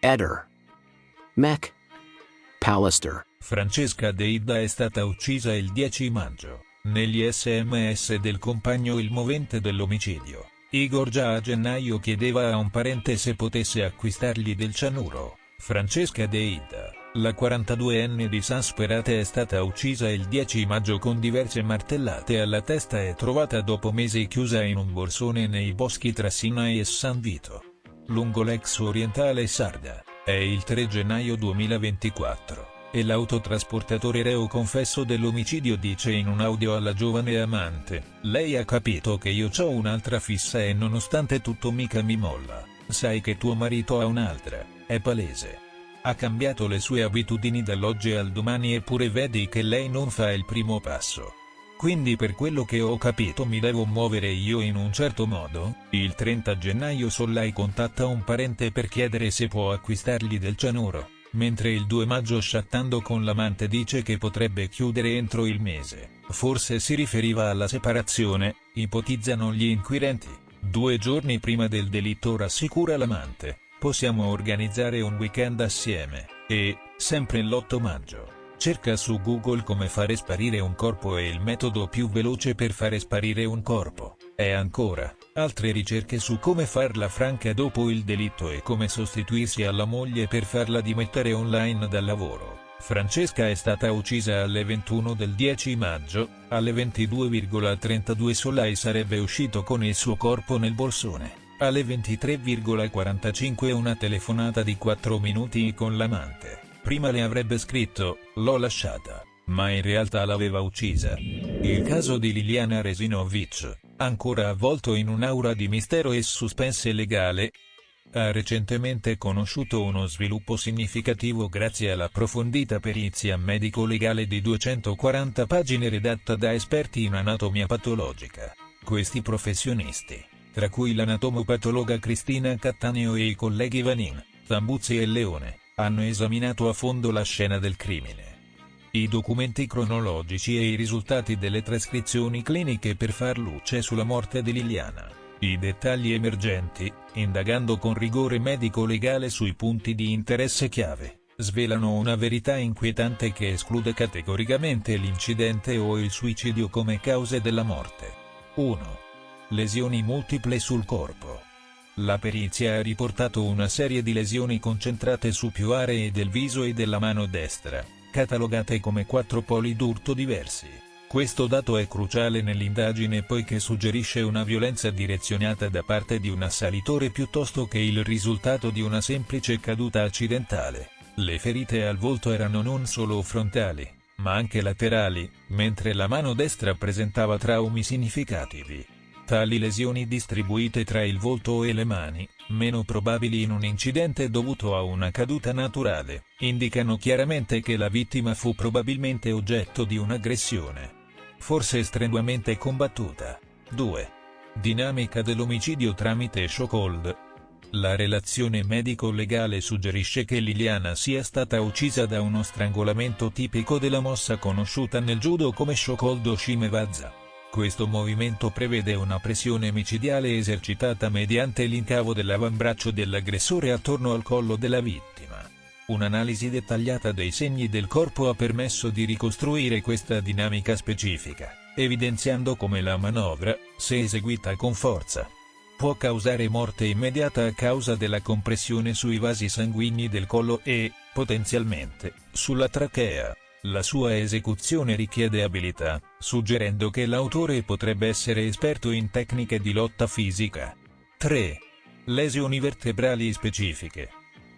Eder. Mech. Pallister. Francesca Deidda è stata uccisa il 10 maggio. Negli SMS del compagno il movente dell'omicidio, Igor già a gennaio chiedeva a un parente se potesse acquistargli del cianuro. Francesca Deidda, la 42enne di San Sperate, è stata uccisa il 10 maggio con diverse martellate alla testa e trovata dopo mesi chiusa in un borsone nei boschi tra Sinai e San Vito, lungo l'ex Orientale Sarda. È il 3 gennaio 2024. E l'autotrasportatore reo confesso dell'omicidio dice in un audio alla giovane amante: "Lei ha capito che io c'ho un'altra fissa e nonostante tutto mica mi molla. Sai che tuo marito ha un'altra, è palese. Ha cambiato le sue abitudini dall'oggi al domani eppure vedi che lei non fa il primo passo. Quindi per quello che ho capito mi devo muovere io in un certo modo". Il 30 gennaio Sollai contatta un parente per chiedere se può acquistargli del cianuro, mentre il 2 maggio chattando con l'amante dice che potrebbe chiudere entro il mese. Forse si riferiva alla separazione, ipotizzano gli inquirenti. 2 giorni prima del delitto rassicura l'amante: "Possiamo organizzare un weekend assieme", e, sempre l'8 maggio, cerca su Google come fare sparire un corpo e il metodo più veloce per fare sparire un corpo. E ancora, altre ricerche su come farla franca dopo il delitto e come sostituirsi alla moglie per farla dimettere online dal lavoro. Francesca è stata uccisa alle 21 del 10 maggio, alle 22,32 Sollai sarebbe uscito con il suo corpo nel borsone. Alle 23,45 una telefonata di 4 minuti con l'amante. Prima le avrebbe scritto: "L'ho lasciata", ma in realtà l'aveva uccisa. Il caso di Liliana Resinovic, ancora avvolto in un'aura di mistero e suspense legale, ha recentemente conosciuto uno sviluppo significativo grazie all'approfondita perizia medico-legale di 240 pagine redatta da esperti in anatomia patologica. Questi professionisti, tra cui l'anatomopatologa Cristina Cattaneo e i colleghi Vanin, Tambuzzi e Leone, hanno esaminato a fondo la scena del crimine, i documenti cronologici e i risultati delle trascrizioni cliniche per far luce sulla morte di Liliana, i dettagli emergenti, indagando con rigore medico-legale sui punti di interesse chiave, svelano una verità inquietante che esclude categoricamente l'incidente o il suicidio come cause della morte. 1. Lesioni multiple sul corpo. La perizia ha riportato una serie di lesioni concentrate su più aree del viso e della mano destra, catalogate come 4 poli d'urto diversi. Questo dato è cruciale nell'indagine poiché suggerisce una violenza direzionata da parte di un assalitore piuttosto che il risultato di una semplice caduta accidentale. Le ferite al volto erano non solo frontali, ma anche laterali, mentre la mano destra presentava traumi significativi. Tali lesioni distribuite tra il volto e le mani, meno probabili in un incidente dovuto a una caduta naturale, indicano chiaramente che la vittima fu probabilmente oggetto di un'aggressione, forse strenuamente combattuta. 2. Dinamica dell'omicidio tramite chokehold. La relazione medico-legale suggerisce che Liliana sia stata uccisa da uno strangolamento tipico della mossa conosciuta nel judo come chokehold o shimewaza. Questo movimento prevede una pressione micidiale esercitata mediante l'incavo dell'avambraccio dell'aggressore attorno al collo della vittima. Un'analisi dettagliata dei segni del corpo ha permesso di ricostruire questa dinamica specifica, evidenziando come la manovra, se eseguita con forza, può causare morte immediata a causa della compressione sui vasi sanguigni del collo e, potenzialmente, sulla trachea. La sua esecuzione richiede abilità, suggerendo che l'autore potrebbe essere esperto in tecniche di lotta fisica. 3. Lesioni vertebrali specifiche.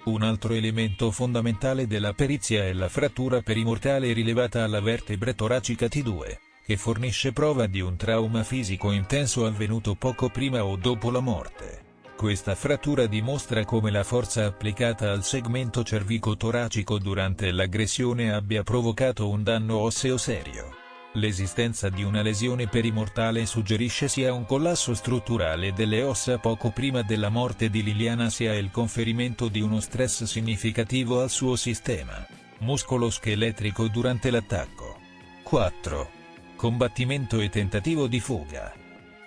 Un altro elemento fondamentale della perizia è la frattura perimortale rilevata alla vertebra toracica T2, che fornisce prova di un trauma fisico intenso avvenuto poco prima o dopo la morte. Questa frattura dimostra come la forza applicata al segmento cervico-toracico durante l'aggressione abbia provocato un danno osseo serio. L'esistenza di una lesione perimortale suggerisce sia un collasso strutturale delle ossa poco prima della morte di Liliana sia il conferimento di uno stress significativo al suo sistema muscolo-scheletrico durante l'attacco. 4. Combattimento e tentativo di fuga.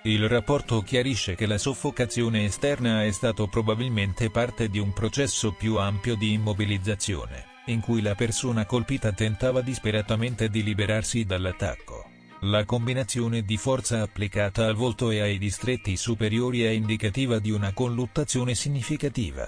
Il rapporto chiarisce che la soffocazione esterna è stato probabilmente parte di un processo più ampio di immobilizzazione, in cui la persona colpita tentava disperatamente di liberarsi dall'attacco. La combinazione di forza applicata al volto e ai distretti superiori è indicativa di una colluttazione significativa,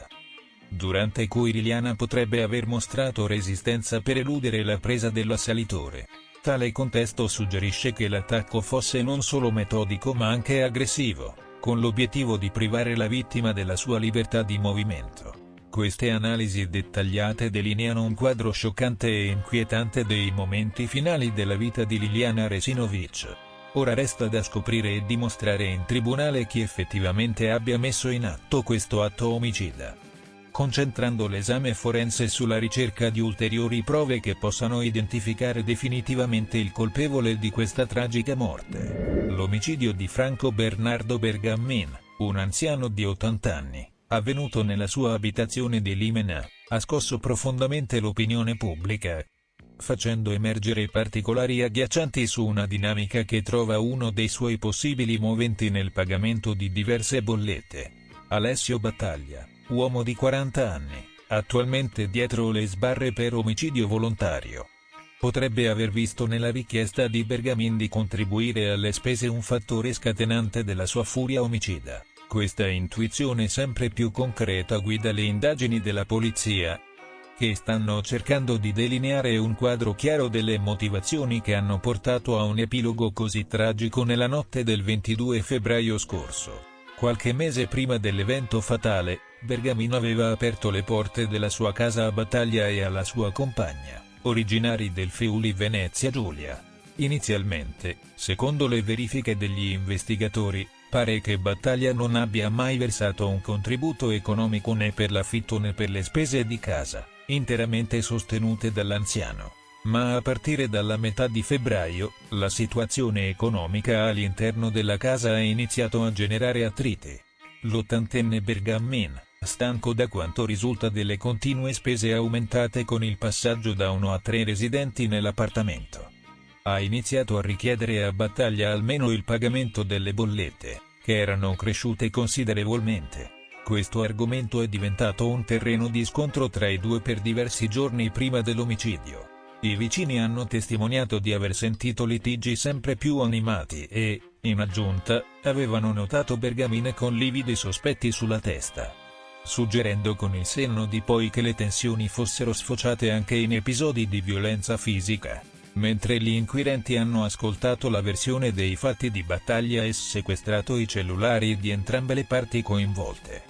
durante cui Liliana potrebbe aver mostrato resistenza per eludere la presa dell'assalitore. Tale contesto suggerisce che l'attacco fosse non solo metodico ma anche aggressivo, con l'obiettivo di privare la vittima della sua libertà di movimento. Queste analisi dettagliate delineano un quadro scioccante e inquietante dei momenti finali della vita di Liliana Resinovic. Ora resta da scoprire e dimostrare in tribunale chi effettivamente abbia messo in atto questo atto omicida, concentrando l'esame forense sulla ricerca di ulteriori prove che possano identificare definitivamente il colpevole di questa tragica morte. L'omicidio di Franco Bernardo Bergamin, un anziano di 80 anni, avvenuto nella sua abitazione di Limena, ha scosso profondamente l'opinione pubblica, facendo emergere particolari agghiaccianti su una dinamica che trova uno dei suoi possibili moventi nel pagamento di diverse bollette. Alessio Battaglia, uomo di 40 anni, attualmente dietro le sbarre per omicidio volontario, potrebbe aver visto nella richiesta di Bergamin di contribuire alle spese un fattore scatenante della sua furia omicida. Questa intuizione sempre più concreta guida le indagini della polizia, che stanno cercando di delineare un quadro chiaro delle motivazioni che hanno portato a un epilogo così tragico nella notte del 22 febbraio scorso. Qualche mese prima dell'evento fatale, Bergamin aveva aperto le porte della sua casa a Battaglia e alla sua compagna, originari del Friuli Venezia Giulia. Inizialmente, secondo le verifiche degli investigatori, pare che Battaglia non abbia mai versato un contributo economico né per l'affitto né per le spese di casa, interamente sostenute dall'anziano. Ma a partire dalla metà di febbraio, la situazione economica all'interno della casa ha iniziato a generare attriti. L'ottantenne Bergamin, stanco da quanto risulta delle continue spese aumentate con il passaggio da 1 a 3 residenti nell'appartamento, ha iniziato a richiedere a Battaglia almeno il pagamento delle bollette, che erano cresciute considerevolmente. Questo argomento è diventato un terreno di scontro tra i due per diversi giorni prima dell'omicidio. I vicini hanno testimoniato di aver sentito litigi sempre più animati e, in aggiunta, avevano notato Bergamin con lividi sospetti sulla testa, suggerendo con il senno di poi che le tensioni fossero sfociate anche in episodi di violenza fisica. Mentre gli inquirenti hanno ascoltato la versione dei fatti di Battaglia e sequestrato i cellulari di entrambe le parti coinvolte.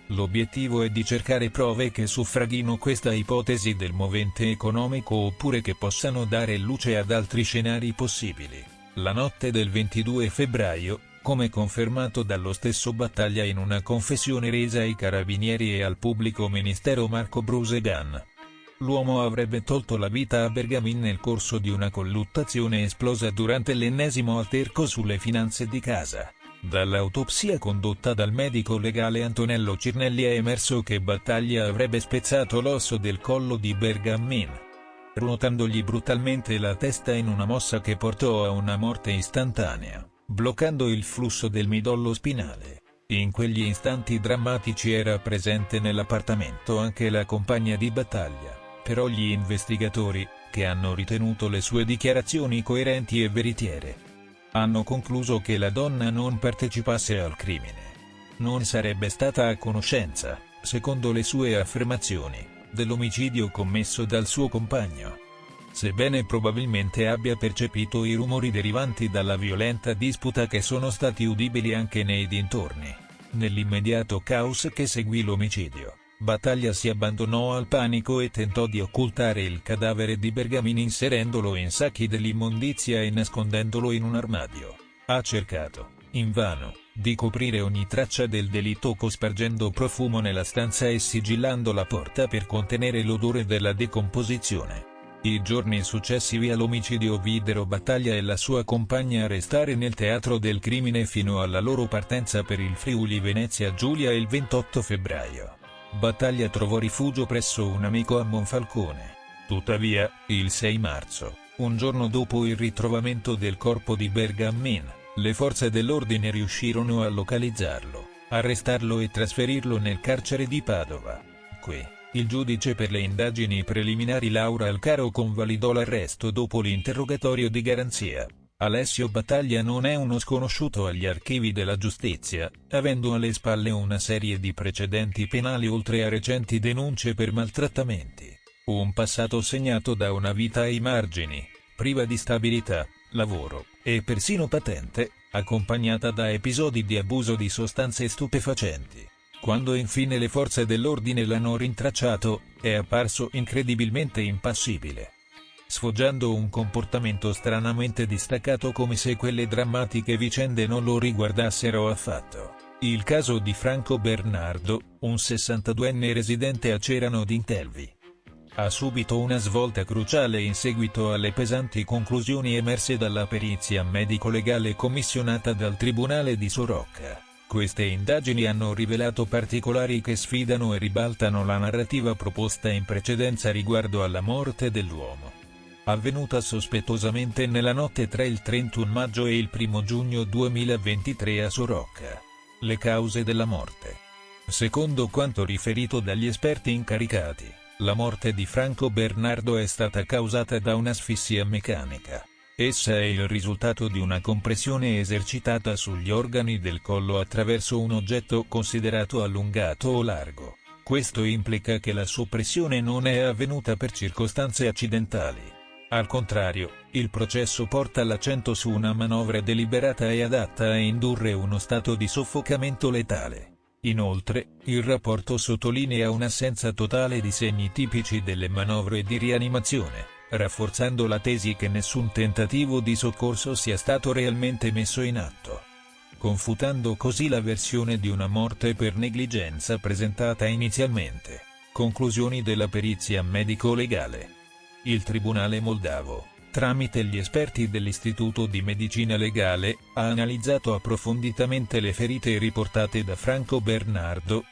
L'obiettivo è di cercare prove che suffraghino questa ipotesi del movente economico oppure che possano dare luce ad altri scenari possibili. La notte del 22 febbraio, come confermato dallo stesso Battaglia in una confessione resa ai carabinieri e al pubblico ministero Marco Brusegan, l'uomo avrebbe tolto la vita a Bergamin nel corso di una colluttazione esplosa durante l'ennesimo alterco sulle finanze di casa. Dall'autopsia condotta dal medico legale Antonello Cirnelli è emerso che Battaglia avrebbe spezzato l'osso del collo di Bergamin, ruotandogli brutalmente la testa in una mossa che portò a una morte istantanea, bloccando il flusso del midollo spinale. In quegli istanti drammatici era presente nell'appartamento anche la compagna di Battaglia, però gli investigatori, che hanno ritenuto le sue dichiarazioni coerenti e veritiere, hanno concluso che la donna non partecipasse al crimine. Non sarebbe stata a conoscenza, secondo le sue affermazioni, dell'omicidio commesso dal suo compagno, sebbene probabilmente abbia percepito i rumori derivanti dalla violenta disputa che sono stati udibili anche nei dintorni. Nell'immediato caos che seguì l'omicidio, Battaglia si abbandonò al panico e tentò di occultare il cadavere di Bergamin inserendolo in sacchi dell'immondizia e nascondendolo in un armadio. Ha cercato, invano, di coprire ogni traccia del delitto cospargendo profumo nella stanza e sigillando la porta per contenere l'odore della decomposizione. I giorni successivi all'omicidio videro Battaglia e la sua compagna restare nel teatro del crimine fino alla loro partenza per il Friuli Venezia Giulia il 28 febbraio. Battaglia trovò rifugio presso un amico a Monfalcone. Tuttavia, il 6 marzo, un giorno dopo il ritrovamento del corpo di Bergamin, Le forze dell'ordine riuscirono a localizzarlo, arrestarlo e trasferirlo nel carcere di Padova. Qui, il giudice per le indagini preliminari Laura Alcaro convalidò l'arresto dopo l'interrogatorio di garanzia. Alessio Battaglia non è uno sconosciuto agli archivi della giustizia, avendo alle spalle una serie di precedenti penali oltre a recenti denunce per maltrattamenti. Un passato segnato da una vita ai margini, priva di stabilità, lavoro, e persino patente, accompagnata da episodi di abuso di sostanze stupefacenti. Quando infine le forze dell'ordine l'hanno rintracciato, è apparso incredibilmente impassibile, sfoggiando un comportamento stranamente distaccato, come se quelle drammatiche vicende non lo riguardassero affatto. Il caso di Franco Bernardo, un 62enne residente a Cerano d'Intelvi, ha subito una svolta cruciale in seguito alle pesanti conclusioni emerse dalla perizia medico-legale commissionata dal Tribunale di Sorocca. Queste indagini hanno rivelato particolari che sfidano e ribaltano la narrativa proposta in precedenza riguardo alla morte dell'uomo, avvenuta sospettosamente nella notte tra il 31 maggio e il 1 giugno 2023 a Sorocca. Le cause della morte. Secondo quanto riferito dagli esperti incaricati, la morte di Franco Bernardo è stata causata da un'asfissia meccanica. Essa è il risultato di una compressione esercitata sugli organi del collo attraverso un oggetto considerato allungato o largo. Questo implica che la soppressione non è avvenuta per circostanze accidentali. Al contrario, il processo porta l'accento su una manovra deliberata e adatta a indurre uno stato di soffocamento letale. Inoltre, il rapporto sottolinea un'assenza totale di segni tipici delle manovre di rianimazione, rafforzando la tesi che nessun tentativo di soccorso sia stato realmente messo in atto, confutando così la versione di una morte per negligenza presentata inizialmente. Conclusioni della perizia medico-legale. Il Tribunale moldavo, tramite gli esperti dell'Istituto di Medicina Legale, ha analizzato approfonditamente le ferite riportate da Franco Bernardo,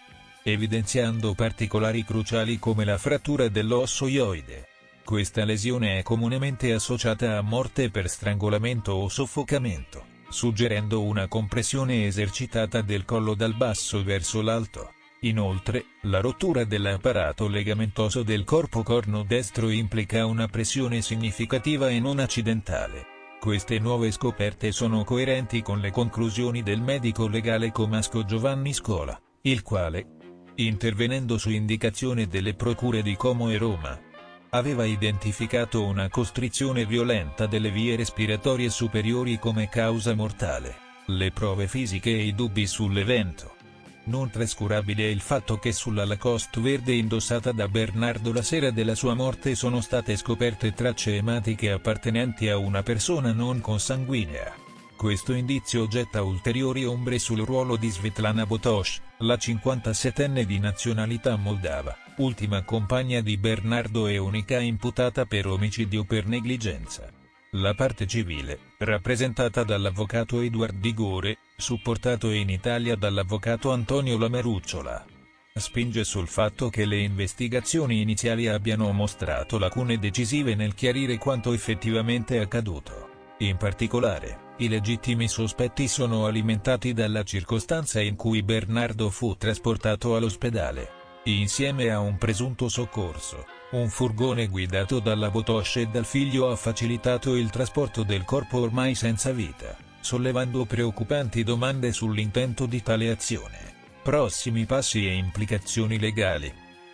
evidenziando particolari cruciali come la frattura dell'osso ioide. Questa lesione è comunemente associata a morte per strangolamento o soffocamento, suggerendo una compressione esercitata del collo dal basso verso l'alto. Inoltre, la rottura dell'apparato legamentoso del corpo corno destro implica una pressione significativa e non accidentale. Queste nuove scoperte sono coerenti con le conclusioni del medico legale comasco Giovanni Scola, il quale, intervenendo su indicazione delle procure di Como e Roma, aveva identificato una costrizione violenta delle vie respiratorie superiori come causa mortale. Le prove fisiche e i dubbi sull'evento. Non trascurabile è il fatto che sulla Lacoste verde indossata da Bernardo la sera della sua morte sono state scoperte tracce ematiche appartenenti a una persona non consanguinea. Questo indizio getta ulteriori ombre sul ruolo di Svetlana Botosh, la 57enne di nazionalità moldava, ultima compagna di Bernardo e unica imputata per omicidio per negligenza. La parte civile, rappresentata dall'avvocato Edward Digore, supportato in Italia dall'avvocato Antonio Lamerucciola, spinge sul fatto che le investigazioni iniziali abbiano mostrato lacune decisive nel chiarire quanto effettivamente è accaduto. In particolare, i legittimi sospetti sono alimentati dalla circostanza in cui Bernardo fu trasportato all'ospedale, insieme a un presunto soccorso. Un furgone guidato dalla Botosh e dal figlio ha facilitato il trasporto del corpo ormai senza vita, sollevando preoccupanti domande sull'intento di tale azione, prossimi passi e implicazioni legali.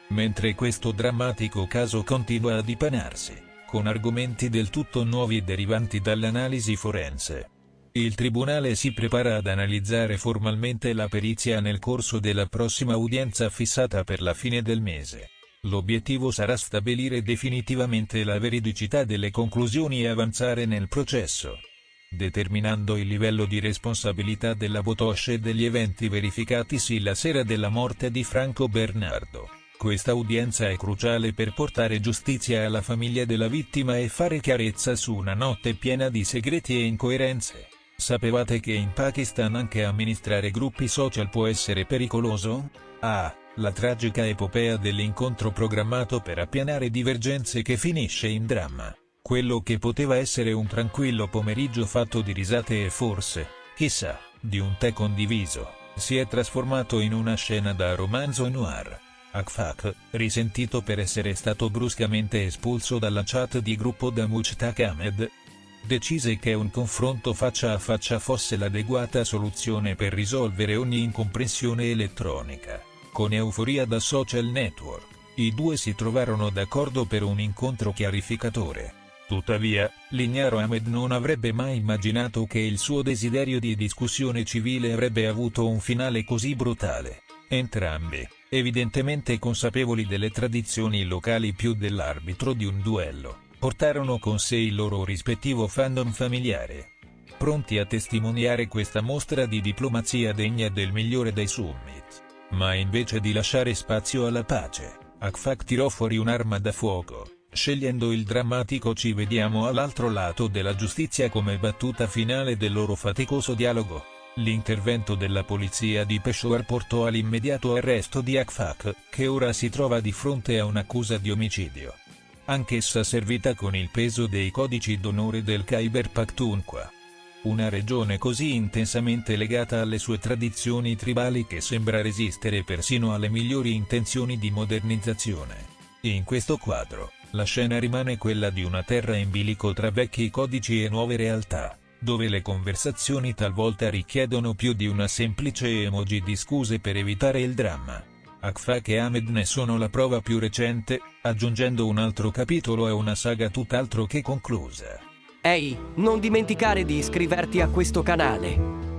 Mentre questo drammatico caso continua a dipanarsi, con argomenti del tutto nuovi derivanti dall'analisi forense, il Tribunale si prepara ad analizzare formalmente la perizia nel corso della prossima udienza fissata per la fine del mese. L'obiettivo sarà stabilire definitivamente la veridicità delle conclusioni e avanzare nel processo, determinando il livello di responsabilità della Botosh e degli eventi verificatisi la sera della morte di Franco Bernardo. Questa udienza è cruciale per portare giustizia alla famiglia della vittima e fare chiarezza su una notte piena di segreti e incoerenze. Sapevate che in Pakistan anche amministrare gruppi social può essere pericoloso? La tragica epopea dell'incontro programmato per appianare divergenze che finisce in dramma. Quello che poteva essere un tranquillo pomeriggio fatto di risate e forse, chissà, di un tè condiviso, si è trasformato in una scena da romanzo noir. Akfak, risentito per essere stato bruscamente espulso dalla chat di gruppo da Mushtaq Ahmed, decise che un confronto faccia a faccia fosse l'adeguata soluzione per risolvere ogni incomprensione elettronica. Con euforia da social network, i due si trovarono d'accordo per un incontro chiarificatore. Tuttavia, l'ignaro Ahmed non avrebbe mai immaginato che il suo desiderio di discussione civile avrebbe avuto un finale così brutale. Entrambi, evidentemente consapevoli delle tradizioni locali più dell'arbitro di un duello, portarono con sé il loro rispettivo fandom familiare. Pronti a testimoniare questa mostra di diplomazia degna del migliore dei summit. Ma invece di lasciare spazio alla pace, Akfak tirò fuori un'arma da fuoco, scegliendo il drammatico "ci vediamo all'altro lato della giustizia" come battuta finale del loro faticoso dialogo. L'intervento della polizia di Peshawar portò all'immediato arresto di Akfak, che ora si trova di fronte a un'accusa di omicidio, anch'essa servita con il peso dei codici d'onore del Khyber Pakhtunkhwa. Una regione così intensamente legata alle sue tradizioni tribali che sembra resistere persino alle migliori intenzioni di modernizzazione. In questo quadro, la scena rimane quella di una terra in bilico tra vecchi codici e nuove realtà, dove le conversazioni talvolta richiedono più di una semplice emoji di scuse per evitare il dramma. Akfak e Ahmed ne sono la prova più recente, aggiungendo un altro capitolo a una saga tutt'altro che conclusa. Ehi, non dimenticare di iscriverti a questo canale.